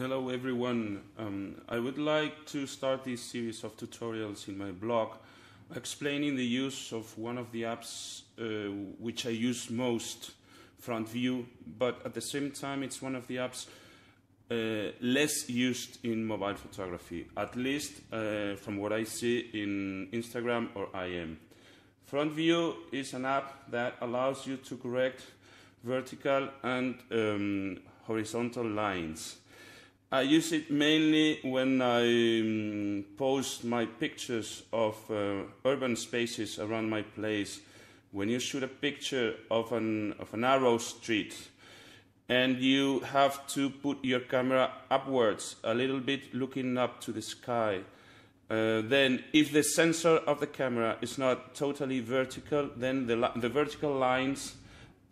Hello everyone. I would like to start this series of tutorials in my blog explaining the use of one of the apps which I use most, FrontView, but at the same time it's one of the apps less used in mobile photography, at least from what I see in Instagram or IM. FrontView is an app that allows you to correct vertical and horizontal lines. I use it mainly when I post my pictures of urban spaces around my place. When you shoot a picture of an narrow street and you have to put your camera upwards, a little bit looking up to the sky, then if the sensor of the camera is not totally vertical, then the vertical lines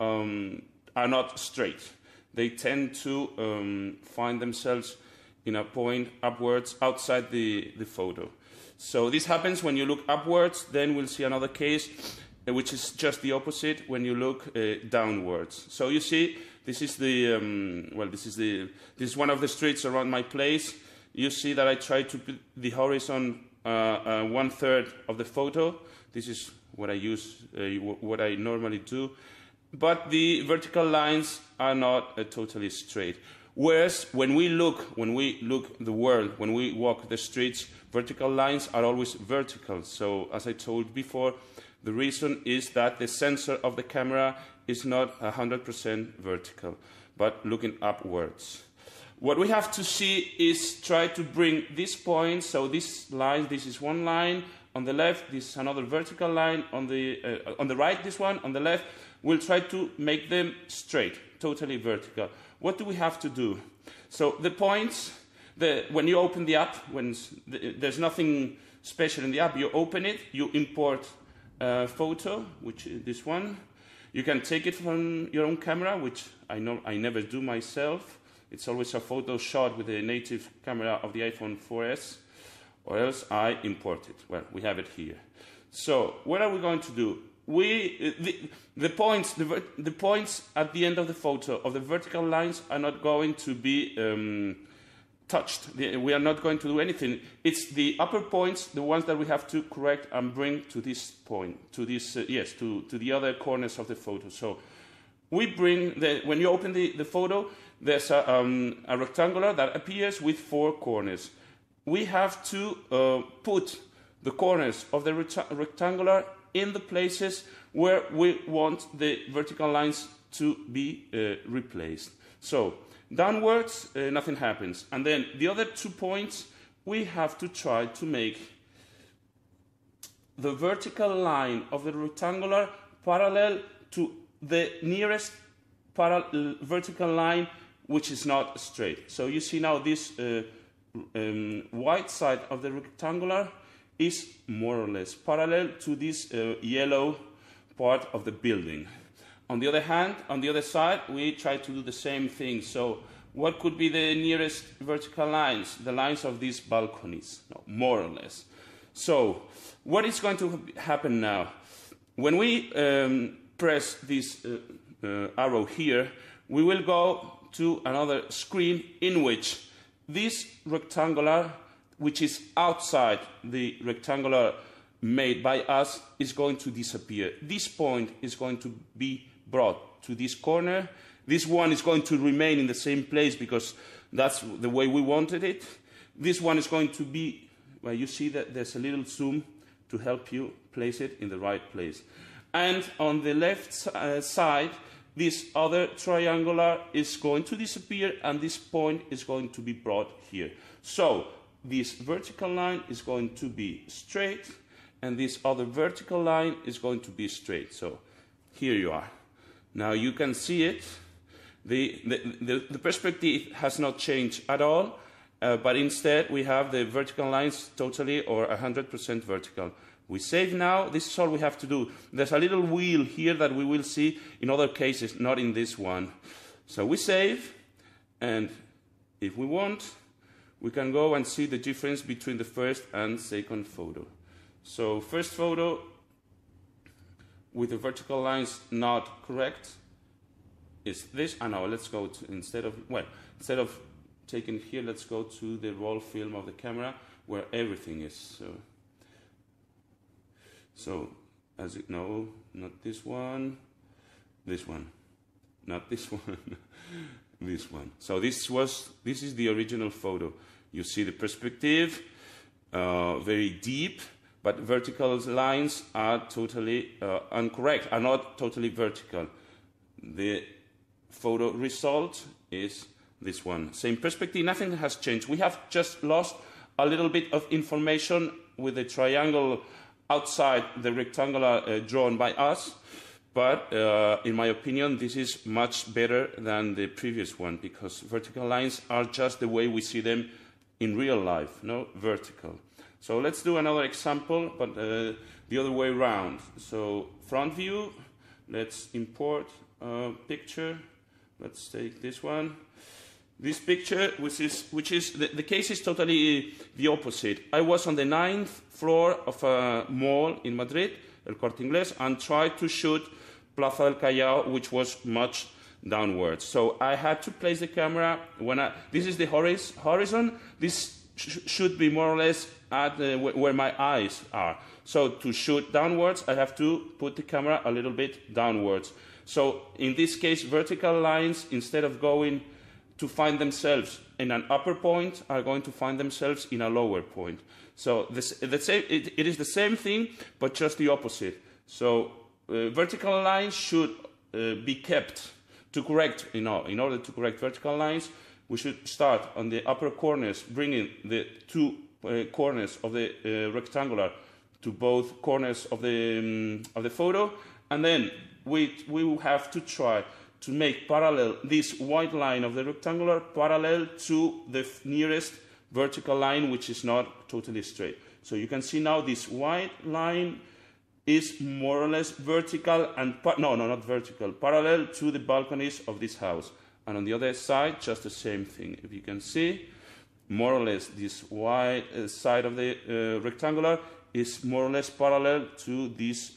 are not straight. They tend to find themselves in a point upwards outside the photo. So this happens when you look upwards. Then we'll see another case which is just the opposite when you look downwards. So you see, this is this is one of the streets around my place. You see that I try to put the horizon 1/3 of the photo. This is what I use, what I normally do. But the vertical lines are not totally straight. Whereas when we look the world, when we walk the streets, vertical lines are always vertical. So as I told before, the reason is that the sensor of the camera is not 100% vertical, but looking upwards. What we have to see is try to bring this point, so this line, this is one line, on the left, this is another vertical line, on the right, this one, on the left, we'll try to make them straight, totally vertical. What do we have to do? So the points, when you open the app, there's nothing special in the app, you open it, you import a photo, which is this one. You can take it from your own camera, which I never do myself. It's always a photo shot with the native camera of the iPhone 4S, or else I import it. Well, we have it here. So what are we going to do? The points at the end of the photo of the vertical lines are not going to be touched. We are not going to do anything. It's the upper points, the ones that we have to correct and bring to this point, to this to the other corners of the photo. So we bring when you open the photo, there's a rectangular that appears with 4 corners. We have to put the corners of the rectangular in the places where we want the vertical lines to be replaced. So downwards, nothing happens. And then the other 2 points, we have to try to make the vertical line of the rectangular parallel to the nearest vertical line, which is not straight. So you see now this white side of the rectangular is more or less parallel to this yellow part of the building. On the other hand, on the other side, we try to do the same thing. So what could be the nearest vertical lines? The lines of these balconies, no, more or less. So what is going to happen now? When we press this arrow here, we will go to another screen in which this rectangular, which is outside the rectangular made by us, is going to disappear. This point is going to be brought to this corner. This one is going to remain in the same place because that's the way we wanted it. This one is going to be, well, you see that there's a little zoom to help you place it in the right place. And on the left side, this other triangular is going to disappear and this point is going to be brought here. So this vertical line is going to be straight and this other vertical line is going to be straight. So here you are. Now you can see it. The perspective has not changed at all, but instead we have the vertical lines totally or 100% vertical. We save now. This is all we have to do. There's a little wheel here that we will see in other cases, not in this one. So we save, and if we want, we can go and see the difference between the first and second photo. So first photo with the vertical lines not correct is this. And now let's go to, instead of taken here. Let's go to the roll film of the camera where everything is. So as you know, not this one, not this one, this one. So this is the original photo. You see the perspective, very deep, but vertical lines are totally incorrect, are not totally vertical. The photo result is this one. Same perspective, nothing has changed. We have just lost a little bit of information with the triangle outside the rectangular drawn by us, but in my opinion this is much better than the previous one, because vertical lines are just the way we see them in real life, no vertical. So let's do another example, but the other way around. So front view, let's import a picture. Let's take this one. This picture, which is the case is totally the opposite. I was on the 9th floor of a mall in Madrid, El Corte Inglés, and tried to shoot Plaza del Callao, which was much downwards. So I had to place the camera this is the horizon. This should be more or less at where my eyes are. So to shoot downwards, I have to put the camera a little bit downwards. So in this case, vertical lines, instead of going to find themselves in an upper point, are going to find themselves in a lower point. So it is the same thing, but just the opposite. So vertical lines should be kept to correct, in order to correct vertical lines, we should start on the upper corners, bringing the two corners of the rectangular to both corners of the photo, and then we will have to try to make parallel this white line of the rectangular parallel to the nearest vertical line, which is not totally straight. So you can see now this white line is more or less vertical and not vertical, parallel to the balconies of this house. And on the other side, just the same thing. If you can see, more or less this white side of the rectangular is more or less parallel to these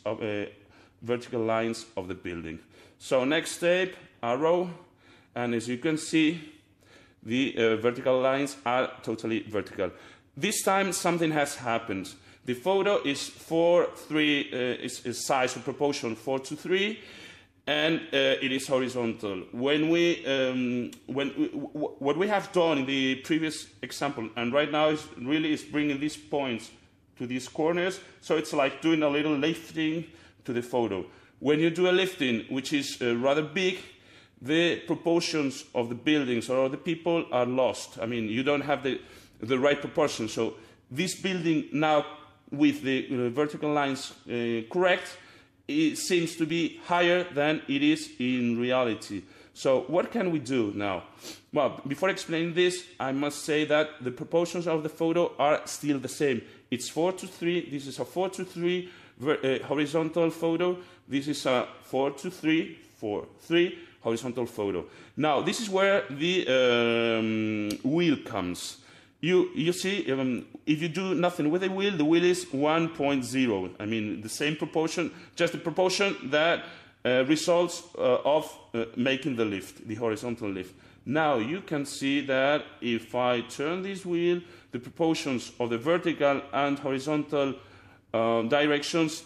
vertical lines of the building. So next step, arrow, and as you can see, the vertical lines are totally vertical. This time something has happened. The photo is 4:3, is size or proportion 4:3, and it is horizontal. What we have done in the previous example, and right now is bringing these points to these corners, so it's like doing a little lifting to the photo. When you do a lifting, which is rather big, the proportions of the buildings or the people are lost. I mean, you don't have the right proportion. So this building now, with the vertical lines correct, it seems to be higher than it is in reality. So what can we do now? Well, before explaining this, I must say that the proportions of the photo are still the same. It's 4:3. This is a 4:3 horizontal photo. This is a 4:3, 4:3 horizontal photo. Now, this is where the wheel comes. You see, if you do nothing with the wheel is 1.0. I mean, the same proportion, just the proportion that results of making the lift, the horizontal lift. Now, you can see that if I turn this wheel, the proportions of the vertical and horizontal directions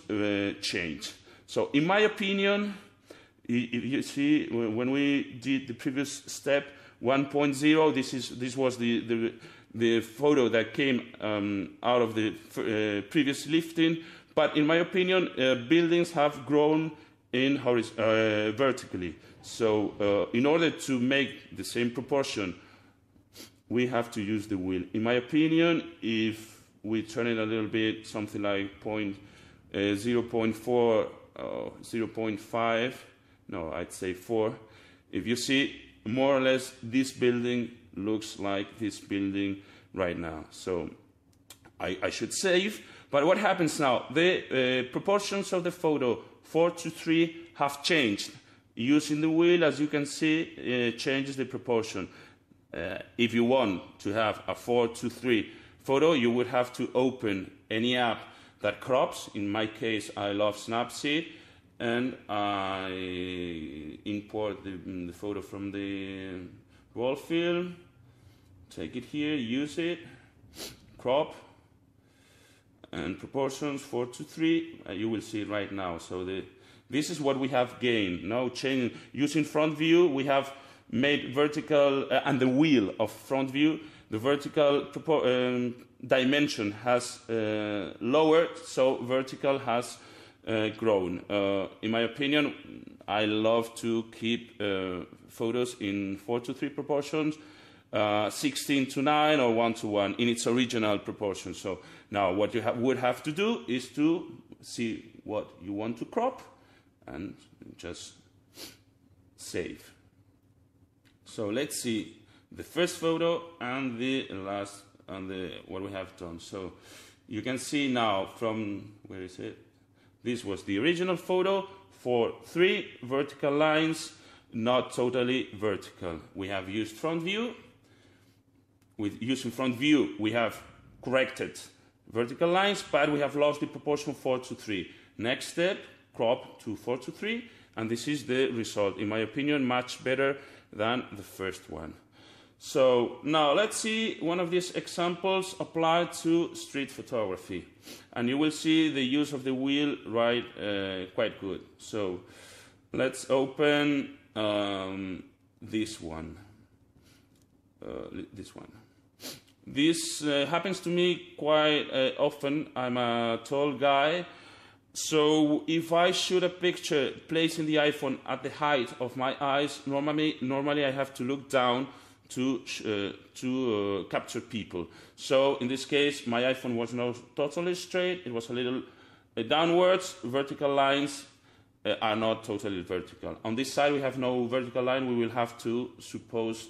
change. So, in my opinion, if you see, when we did the previous step, 1.0, this was the photo that came out of the previous lifting. But in my opinion, buildings have grown in vertically. So in order to make the same proportion, we have to use the wheel. In my opinion, if we turn it a little bit, something like 0.4, 0.5, no, I'd say 4. If you see, more or less, this building looks like this building right now. So I should save. But what happens now? The proportions of the photo 4:3 have changed. Using the wheel, as you can see, changes the proportion. If you want to have a 4:3 photo, you would have to open any app that crops. In my case, I love Snapseed, and I import the photo from the roll film, take it here, use it, crop, and proportions 4:3. You will see it right now. So this is what we have gained. Now change using front view, we have made vertical and the wheel of front view. The vertical dimension has lowered, so vertical has grown. In my opinion, I love to keep photos in 4:3 proportions, 16:9 or 1:1 in its original proportion. So now what you would have to do is to see what you want to crop and just save. So let's see the first photo and the last and what we have done. So you can see now from, where is it? This was the original photo for 3 vertical lines, not totally vertical. We have used front view. With using front view, we have corrected vertical lines, but we have lost the proportion 4:3. Next step, crop to 4:3, and this is the result. In my opinion, much better than the first one. So now let's see one of these examples applied to street photography, and you will see the use of the wheel quite good. So let's open this one. This happens to me quite often. I'm a tall guy, so if I shoot a picture placing the iPhone at the height of my eyes, normally I have to look down to capture people. So in this case, my iPhone was not totally straight. It was a little downwards. Vertical lines are not totally vertical. On this side, we have no vertical line. We will have to suppose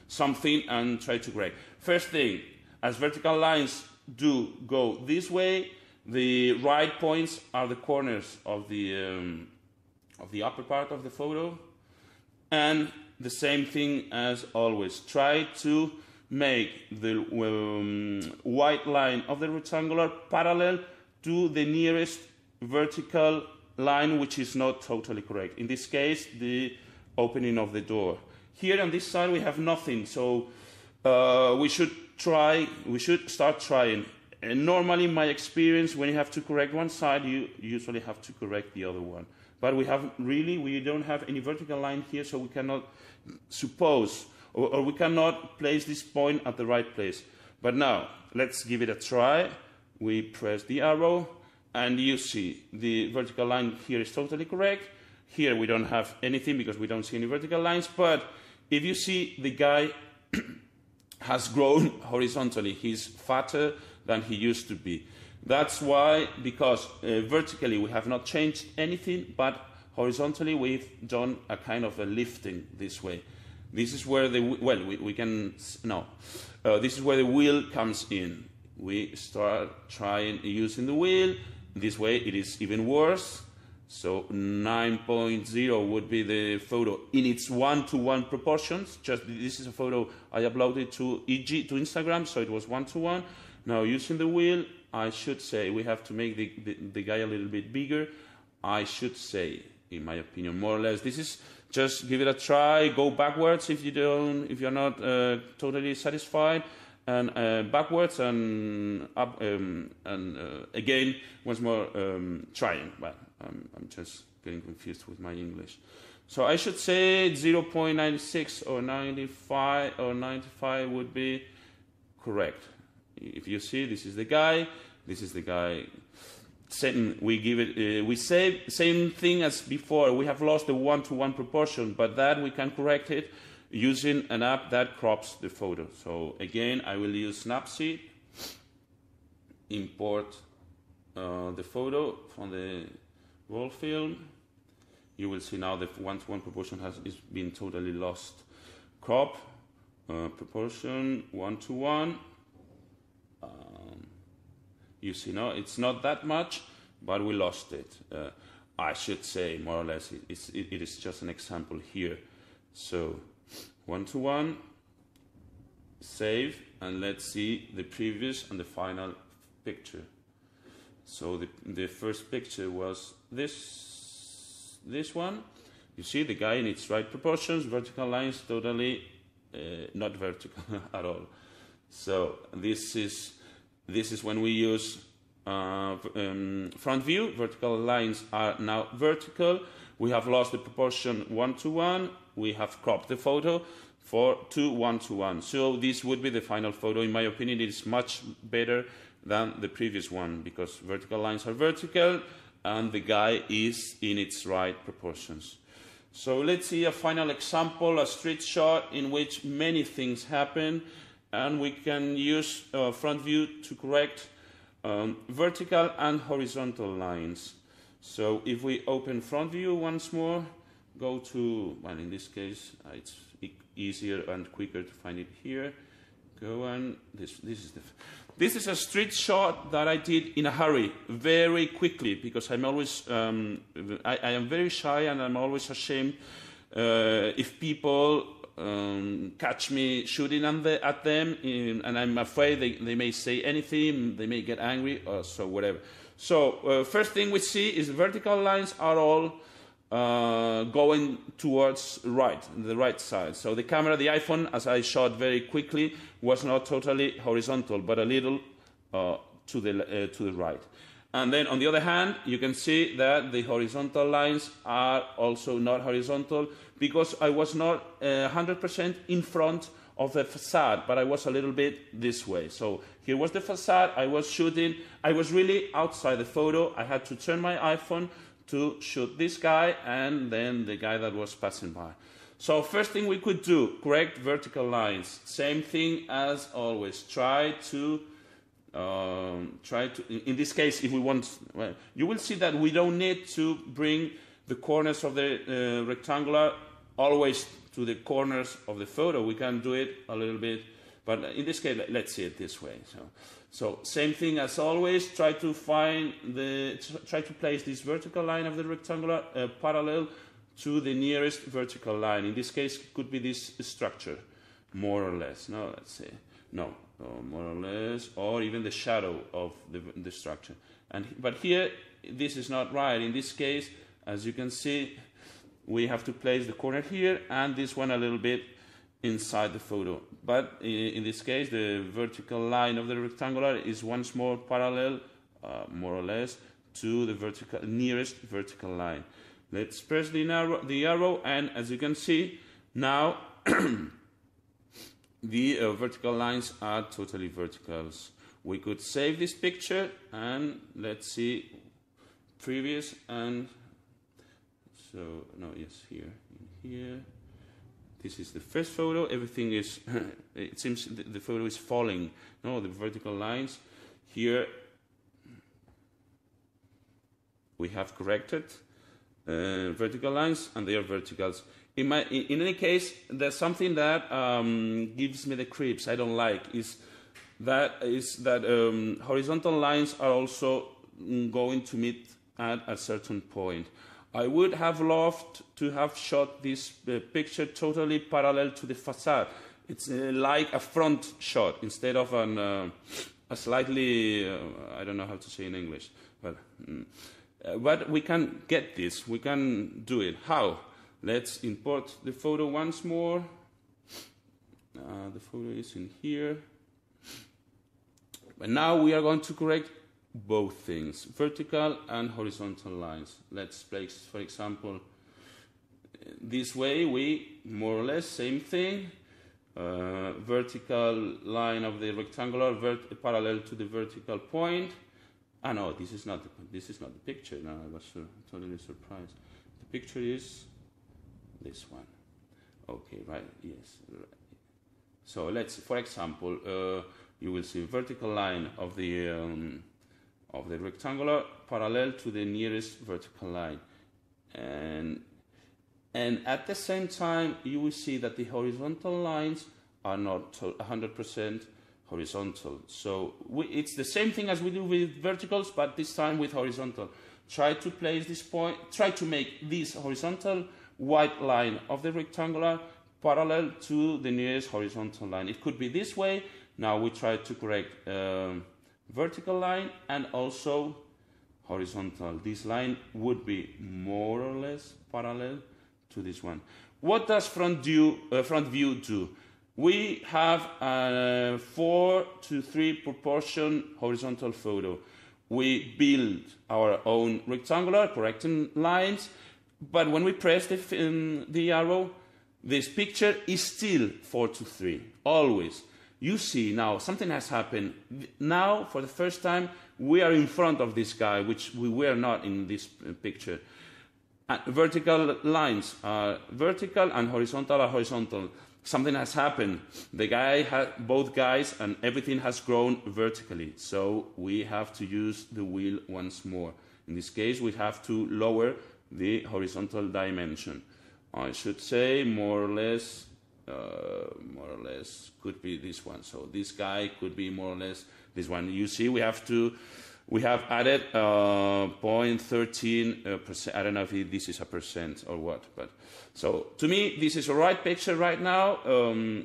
something and try to correct. First thing, as vertical lines do go this way, the right points are the corners of the upper part of the photo, and the same thing as always. Try to make the white line of the rectangular parallel to the nearest vertical line, which is not totally correct. In this case, the opening of the door. Here on this side we have nothing, so we should start trying. And normally, in my experience, when you have to correct one side, you usually have to correct the other one. But we don't have any vertical line here, so we cannot suppose, or we cannot place this point at the right place. But now, let's give it a try. We press the arrow, and you see the vertical line here is totally correct. Here we don't have anything because we don't see any vertical lines, but if you see, the guy has grown horizontally. He's fatter than he used to be. That's why, because vertically we have not changed anything, but horizontally we've done a kind of a lifting this way. This is where this is where the wheel comes in. We start trying using the wheel. This way it is even worse. So 9.0 would be the photo in its 1:1 proportions. This is a photo I uploaded to Instagram, so it was 1:1. Now using the wheel, I should say we have to make the guy a little bit bigger. I should say, in my opinion, more or less. This is just give it a try. Go backwards if you're not totally satisfied, and backwards and up, again once more trying. Well, I'm just getting confused with my English. So I should say 0.96 or 95 would be correct. If you see, this is the guy. This is the guy. We say same thing as before. We have lost the 1:1 proportion, but that we can correct it using an app that crops the photo. So again, I will use Snapseed. Import the photo from the roll film. You will see now the 1:1 proportion is been totally lost. Crop proportion 1:1. You see now it's not that much, but we lost it. I should say more or less it is just an example here. So 1:1, save, and let's see the previous and the final picture. So the first picture was this one. You see the guy in its right proportions, vertical lines totally not vertical at all. So this is when we use front view. Vertical lines are now vertical. We have lost the proportion 1:1. We have cropped the photo to 1:1. So this would be the final photo. In my opinion, it is much better than the previous one because vertical lines are vertical and the guy is in its right proportions. So let's see a final example, a street shot in which many things happen, and we can use front view to correct vertical and horizontal lines. So if we open front view once more, go to, well, in this case, it's easier and quicker to find it here. Go and this is a street shot that I did in a hurry, very quickly, because I'm always I am very shy and I'm always ashamed if people catch me shooting at them, and I'm afraid they may say anything, they may get angry, or so whatever. So first thing we see is vertical lines are all going towards the right side. So the camera, the iPhone, as I shot very quickly, was not totally horizontal, but a little to the right. And then on the other hand, you can see that the horizontal lines are also not horizontal because I was not 100% in front of the facade, but I was a little bit this way. So here was the facade, I was shooting, I was really outside the photo. I had to turn my iPhone to shoot this guy and then the guy that was passing by. So first thing we could do, correct vertical lines. Same thing as always. Try to, in this case, if we want, well, you will see that we don't need to bring the corners of the rectangular always to the corners of the photo. We can do it a little bit, but in this case, let's see it this way. So same thing as always. Try to place this vertical line of the rectangular parallel to the nearest vertical line. In this case, it could be this structure, more or less. No, let's say no, more or less, or even the shadow of the structure. But here, this is not right. In this case, as you can see, we have to place the corner here and this one a little bit inside the photo. But in this case, the vertical line of the rectangular is once more parallel, more or less, to the nearest vertical line. Let's press the arrow, and as you can see, now the vertical lines are totally verticals. We could save this picture, and let's see previous and so, no, yes, here. This is the first photo. Everything is, it seems the photo is falling. No, the vertical lines. Here we have corrected vertical lines, and they are verticals. In any case, there's something that gives me the creeps. I don't like is that horizontal lines are also going to meet at a certain point. I would have loved to have shot this picture totally parallel to the facade. It's like a front shot instead of a slightly, I don't know how to say in English, but we can get this, we can do it. How? Let's import the photo once more. The photo is in here. But now we are going to correct both things, vertical and horizontal lines. Let's place, for example, this way, we more or less same thing. Vertical line of the rectangular parallel to the vertical point. Ah no, this is not the picture. No, I was totally surprised. The picture is this one. Okay, right, yes. Right. So let's, for example, you will see vertical line of the rectangular parallel to the nearest vertical line, and at the same time you will see that the horizontal lines are not 100% horizontal. So it's the same thing as we do with verticals, but this time with horizontal. Try to place this point, try to make this horizontal white line of the rectangular parallel to the nearest horizontal line. It could be this way. Now we try to correct vertical line and also horizontal. This line would be more or less parallel to this one. What does front view do? We have a 4:3 proportion horizontal photo. We build our own rectangular correcting lines, but when we press the arrow, this picture is still 4:3, always. You see now something has happened. Now, for the first time, we are in front of this guy, which we were not in this picture. Vertical lines are vertical and horizontal are horizontal. Something has happened. The guy had both guys, and everything has grown vertically. So we have to use the wheel once more. In this case, we have to lower the horizontal dimension. I should say more or less could be this one. So this guy could be more or less this one. You see, we have added 0.13%. I don't know if this is a percent or what, but so to me this is a right picture right now.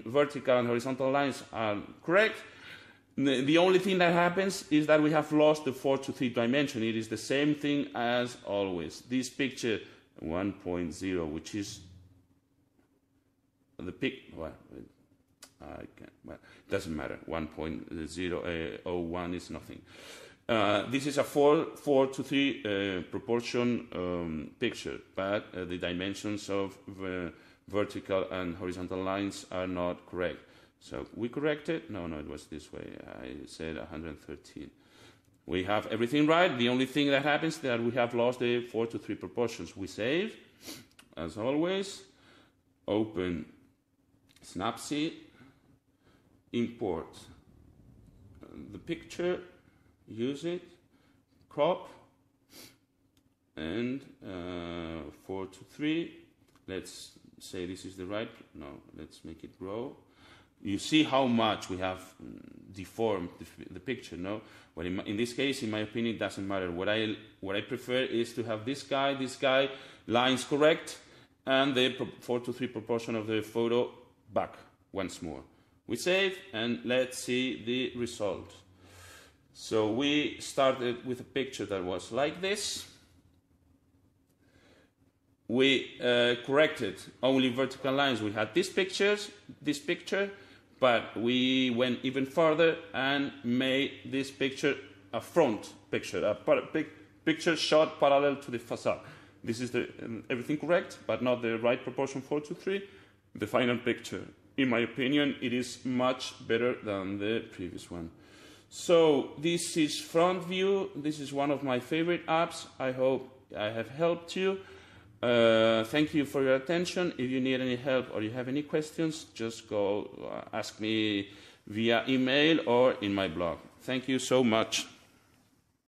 Vertical and horizontal lines are correct. The only thing that happens is that we have lost the 4:3 dimension. It is the same thing as always. This picture 1.0, which is the well, it doesn't matter. 1.001 is nothing. This is a 4:3 proportion picture, but the dimensions of vertical and horizontal lines are not correct. So we corrected. No, it was this way. I said 113. We have everything right. The only thing that happens is that we have lost the 4:3 proportions. We save, as always. Open Snapseed. Import the picture. Use it, crop, and 4:3. Let's say this is the right. No, let's make it grow. You see how much we have deformed the picture. No, well, in this case, in my opinion, it doesn't matter. What I prefer is to have this guy, lines correct, and the 4:3 proportion of the photo back once more. We save, and let's see the result. So we started with a picture that was like this. We corrected only vertical lines. We had this picture, but we went even further and made this picture a front picture, a picture shot parallel to the facade. This is everything correct, but not the right proportion 4:3. The final picture, in my opinion, it is much better than the previous one. So this is FrontView. This is one of my favorite apps. I hope I have helped you. Thank you for your attention. If you need any help or you have any questions, just go ask me via email or in my blog. Thank you so much.